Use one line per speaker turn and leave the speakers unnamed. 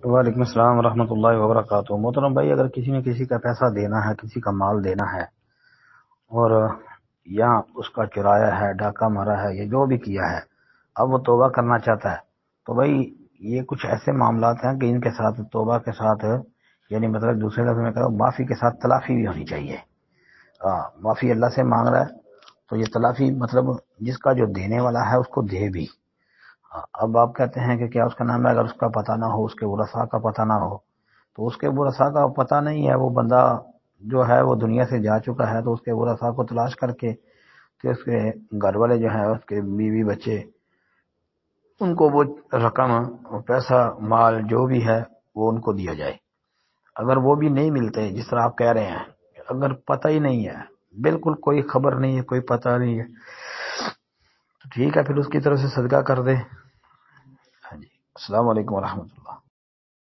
وعلیکم السلام ورحمۃ اللہ وبرکاتہ۔ محترم بھائی، اگر کسی نے کسی کا پیسہ دینا ہے، کسی کا مال دینا ہے، اور یا اس کا چرایا ہے، ڈاکہ مارا ہے، یا جو بھی کیا ہے، اب وہ توبہ کرنا چاہتا ہے، تو بھائی یہ کچھ ایسے معاملات ہیں کہ ان کے ساتھ توبہ کے ساتھ، یعنی مطلب دوسرے لفظ میں کہوں، معافی کے ساتھ تلافی بھی ہونی چاہیے۔ معافی اللہ سے مانگ رہا ہے تو یہ تلافی مطلب جس کا جو دینے والا ہے اس کو دے بھی۔ اب آپ کہتے ہیں کہ کیا اس کا نام ہے، اگر اس کا پتہ نہ ہو، اس کے ورثاء کا پتہ نہ ہو، تو اس کے ورثاء کا پتہ نہیں ہے، وہ بندہ جو ہے وہ دنیا سے جا چکا ہے، تو اس کے ورثاء کو تلاش کر کے کہ اس کے گھر والے جو ہیں، اس کے بیوی بچے، ان کو وہ رقم، پیسہ، مال جو بھی ہے وہ ان کو دیا جائے۔ اگر وہ بھی نہیں ملتے جس طرح آپ کہہ رہے ہیں، اگر پتہ ہی نہیں ہے، بالکل کوئی خبر نہیں ہے، کوئی پتہ نہیں ہے، تو ٹھیک ہے، پھر اس کی طرف سے صدقہ کر دے۔ ہاں جی، السلام علیکم ورحمۃ اللہ۔